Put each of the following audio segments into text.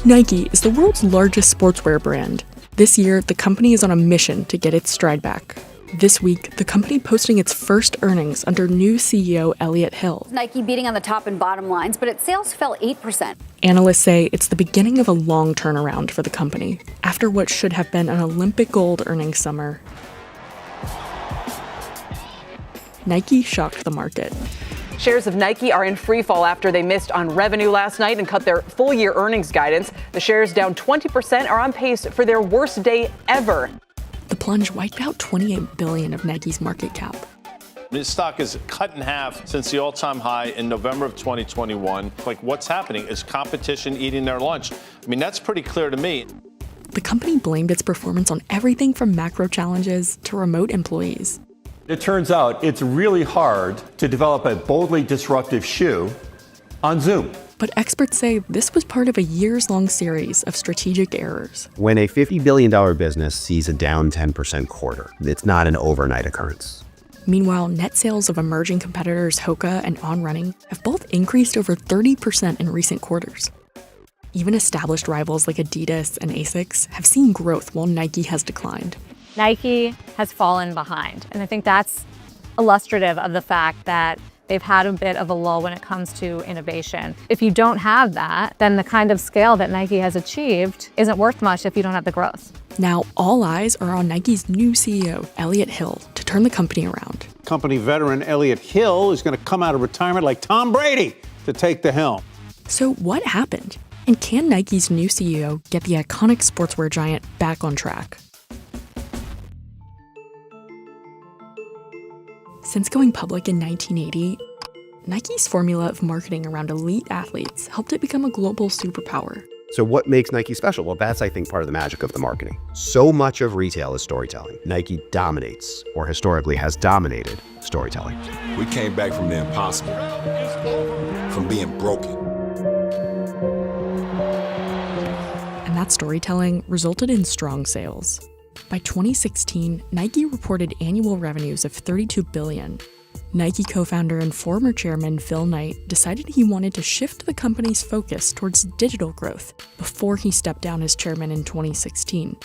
Nike is the world's largest sportswear brand. This year, the company is on a mission to get its stride back. This week, the company posting its first earnings under new CEO Elliott Hill. Nike beating on the top and bottom lines, but its sales fell 8%. Analysts say it's the beginning of a long turnaround for the company, after what should have been an Olympic gold earnings summer. Nike shocked the market. Shares of Nike are in free fall after they missed on revenue last night and cut their full-year earnings guidance. The shares, down 20%, are on pace for their worst day ever. The plunge wiped out $28 billion of Nike's market cap. Its stock is cut in half since the all-time high in November of 2021. Like, what's happening? Is competition eating their lunch? I mean, that's pretty clear to me. The company blamed its performance on everything from macro challenges to remote employees. It turns out it's really hard to develop a boldly disruptive shoe on Zoom. But experts say this was part of a years-long series of strategic errors. When a $50 billion business sees a down 10% quarter, it's not an overnight occurrence. Meanwhile, net sales of emerging competitors Hoka and On Running have both increased over 30% in recent quarters. Even established rivals like Adidas and Asics have seen growth while Nike has declined. Nike has fallen behind, and I think that's illustrative of the fact that they've had a bit of a lull when it comes to innovation. If you don't have that, then the kind of scale that Nike has achieved isn't worth much if you don't have the growth. Now, all eyes are on Nike's new CEO, Elliott Hill, to turn the company around. Company veteran Elliott Hill is going to come out of retirement like Tom Brady to take the helm. So what happened? And can Nike's new CEO get the iconic sportswear giant back on track? Since going public in 1980, Nike's formula of marketing around elite athletes helped it become a global superpower. So what makes Nike special? Well, that's, I think, part of the magic of the marketing. So much of retail is storytelling. Nike dominates, or historically has dominated, storytelling. We came back from the impossible, from being broken. And that storytelling resulted in strong sales. By 2016, Nike reported annual revenues of $32 billion. Nike co-founder and former chairman Phil Knight decided he wanted to shift the company's focus towards digital growth before he stepped down as chairman in 2016.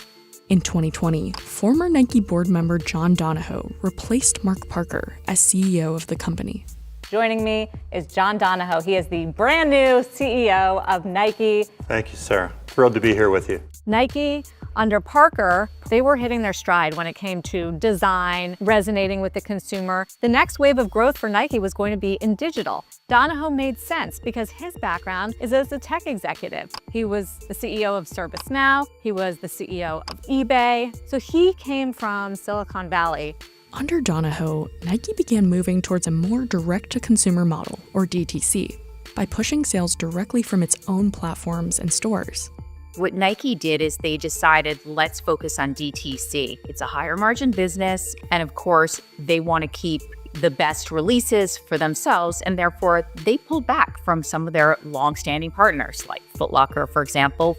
In 2020, former Nike board member John Donahoe replaced Mark Parker as CEO of the company. Joining me is John Donahoe. He is the brand new CEO of Nike. Thank you, Sarah. Thrilled to be here with you. Nike, under Parker, they were hitting their stride when it came to design, resonating with the consumer. The next wave of growth for Nike was going to be in digital. Donahoe made sense because his background is as a tech executive. He was the CEO of ServiceNow. He was the CEO of eBay. So he came from Silicon Valley. Under Donahoe, Nike began moving towards a more direct-to-consumer model, or DTC, by pushing sales directly from its own platforms and stores. What Nike did is they decided, let's focus on DTC. It's a higher margin business, and of course, they want to keep the best releases for themselves, and therefore they pulled back from some of their long-standing partners, like Foot Locker, for example.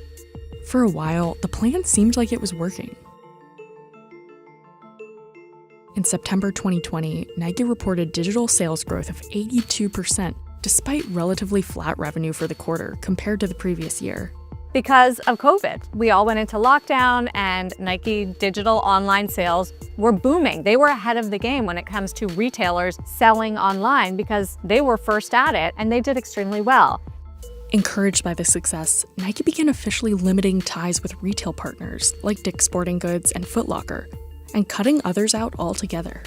For a while, the plan seemed like it was working. In September 2020, Nike reported digital sales growth of 82%, despite relatively flat revenue for the quarter compared to the previous year. Because of COVID, we all went into lockdown and Nike digital online sales were booming. They were ahead of the game when it comes to retailers selling online because they were first at it and they did extremely well. Encouraged by this success, Nike began officially limiting ties with retail partners like Dick's Sporting Goods and Foot Locker, and cutting others out altogether.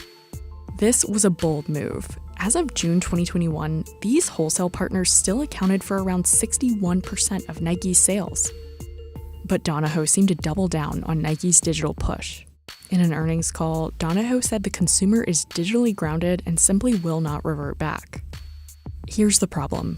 This was a bold move. As of June 2021, these wholesale partners still accounted for around 61% of Nike's sales. But Donahoe seemed to double down on Nike's digital push. In an earnings call, Donahoe said the consumer is digitally grounded and simply will not revert back. Here's the problem.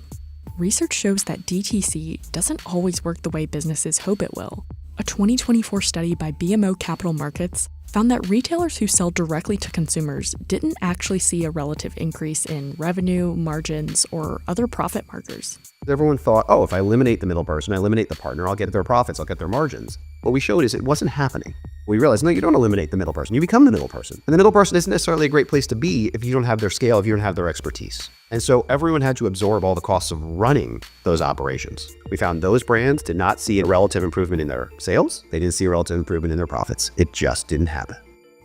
Research shows that DTC doesn't always work the way businesses hope it will. A 2024 study by BMO Capital Markets found that retailers who sell directly to consumers didn't actually see a relative increase in revenue, margins, or other profit markers. Everyone thought, oh, if I eliminate the middle person, I eliminate the partner, I'll get their profits, I'll get their margins. What we showed is it wasn't happening. We realized, no, you don't eliminate the middle person, you become the middle person. And the middle person isn't necessarily a great place to be if you don't have their scale, if you don't have their expertise. And so everyone had to absorb all the costs of running those operations. We found those brands did not see a relative improvement in their sales. They didn't see a relative improvement in their profits. It just didn't happen.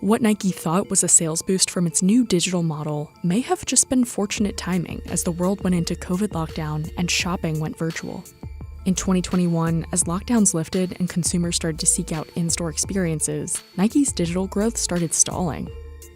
What Nike thought was a sales boost from its new digital model may have just been fortunate timing as the world went into COVID lockdown and shopping went virtual. In 2021, as lockdowns lifted and consumers started to seek out in-store experiences, Nike's digital growth started stalling.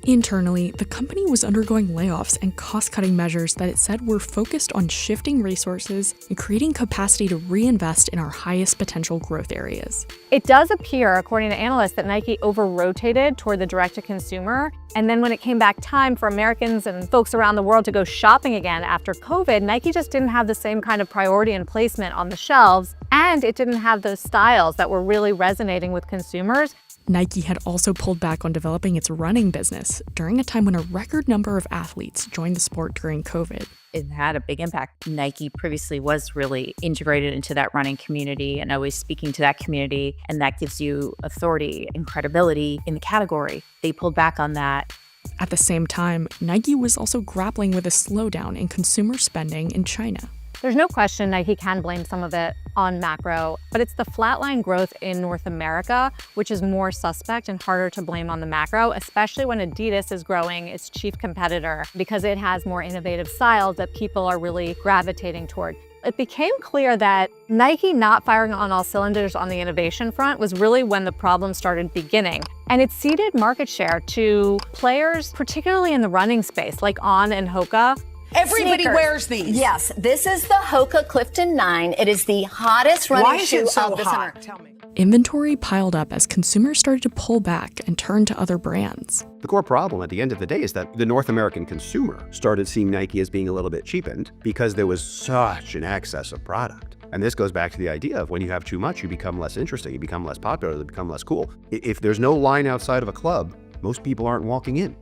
Internally, the company was undergoing layoffs and cost-cutting measures that it said were focused on shifting resources and creating capacity to reinvest in our highest potential growth areas. It does appear, according to analysts, that Nike over-rotated toward the direct-to-consumer. And then when it came back time for Americans and folks around the world to go shopping again after COVID, Nike just didn't have the same kind of priority and placement on the shelves, and it didn't have those styles that were really resonating with consumers. Nike had also pulled back on developing its running business during a time when a record number of athletes joined the sport during COVID. It had a big impact. Nike previously was really integrated into that running community and always speaking to that community, and that gives you authority and credibility in the category. They pulled back on that. At the same time, Nike was also grappling with a slowdown in consumer spending in China. There's no question Nike can blame some of it on macro, but it's the flatline growth in North America, which is more suspect and harder to blame on the macro, especially when Adidas is growing its chief competitor because it has more innovative styles that people are really gravitating toward. It became clear that Nike not firing on all cylinders on the innovation front was really when the problem started beginning. And it ceded market share to players, particularly in the running space, like On and Hoka. Everybody wears these. Yes, this is the Hoka Clifton 9. It is the hottest running shoe of the summer. Tell me. Inventory piled up as consumers started to pull back and turn to other brands. The core problem at the end of the day is that the North American consumer started seeing Nike as being a little bit cheapened because there was such an excess of product. And this goes back to the idea of when you have too much, you become less interesting, you become less popular, you become less cool. If there's no line outside of a club, most people aren't walking in.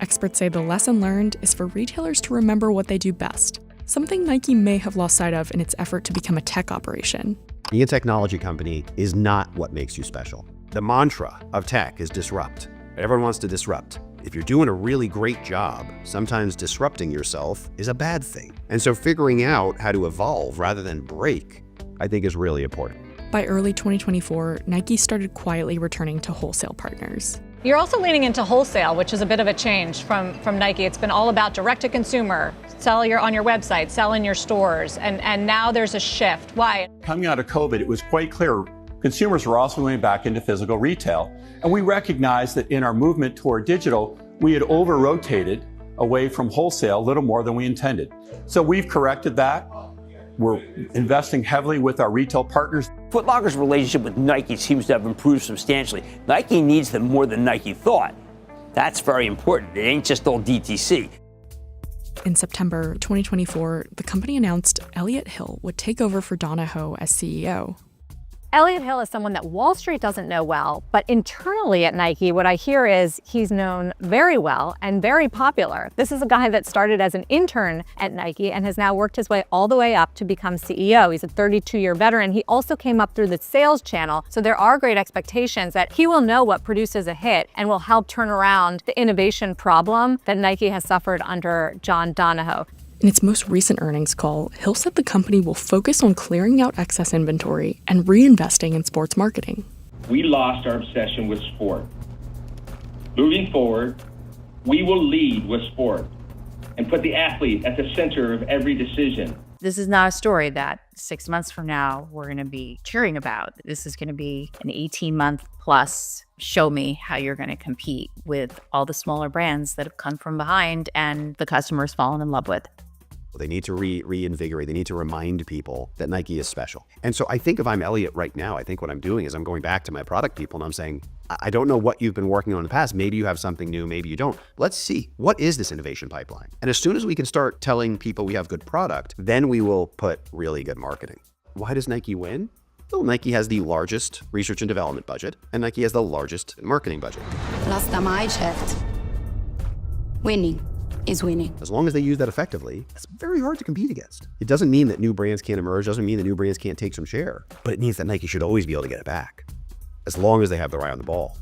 Experts say the lesson learned is for retailers to remember what they do best, something Nike may have lost sight of in its effort to become a tech operation. Being a technology company is not what makes you special. The mantra of tech is disrupt. Everyone wants to disrupt. If you're doing a really great job, sometimes disrupting yourself is a bad thing. And so figuring out how to evolve rather than break, I think is really important. By early 2024, Nike started quietly returning to wholesale partners. You're also leaning into wholesale, which is a bit of a change from Nike. It's been all about direct-to-consumer, sell on your website, sell in your stores, and now there's a shift. Why? Coming out of COVID, it was quite clear consumers were also going back into physical retail. And we recognized that in our movement toward digital, we had over-rotated away from wholesale a little more than we intended. So we've corrected that. We're investing heavily with our retail partners. Foot Locker's relationship with Nike seems to have improved substantially. Nike needs them more than Nike thought. That's very important. It ain't just all DTC. In September 2024, the company announced Elliott Hill would take over for Donna Ho as CEO. Elliott Hill is someone that Wall Street doesn't know well, but internally at Nike, what I hear is he's known very well and very popular. This is a guy that started as an intern at Nike and has now worked his way all the way up to become CEO. He's a 32-year veteran. He also came up through the sales channel, so there are great expectations that he will know what produces a hit and will help turn around the innovation problem that Nike has suffered under John Donahoe. In its most recent earnings call, Hill said the company will focus on clearing out excess inventory and reinvesting in sports marketing. We lost our obsession with sport. Moving forward, we will lead with sport and put the athlete at the center of every decision. This is not a story that 6 months from now we're going to be cheering about. This is going to be an 18-month plus show me how you're going to compete with all the smaller brands that have come from behind and the customers fallen in love with. They need to reinvigorate. They need to remind people that Nike is special. And so I think if I'm Elliott right now, I think what I'm doing is I'm going back to my product people and I'm saying, I don't know what you've been working on in the past. Maybe you have something new, maybe you don't. Let's see, what is this innovation pipeline? And as soon as we can start telling people we have good product, then we will put really good marketing. Why does Nike win? Well, Nike has the largest research and development budget, and Nike has the largest marketing budget. Last time I checked, winning is winning. As long as they use that effectively, it's very hard to compete against. It doesn't mean that new brands can't emerge, doesn't mean that new brands can't take some share, but it means that Nike should always be able to get it back, as long as they have their eye on the ball.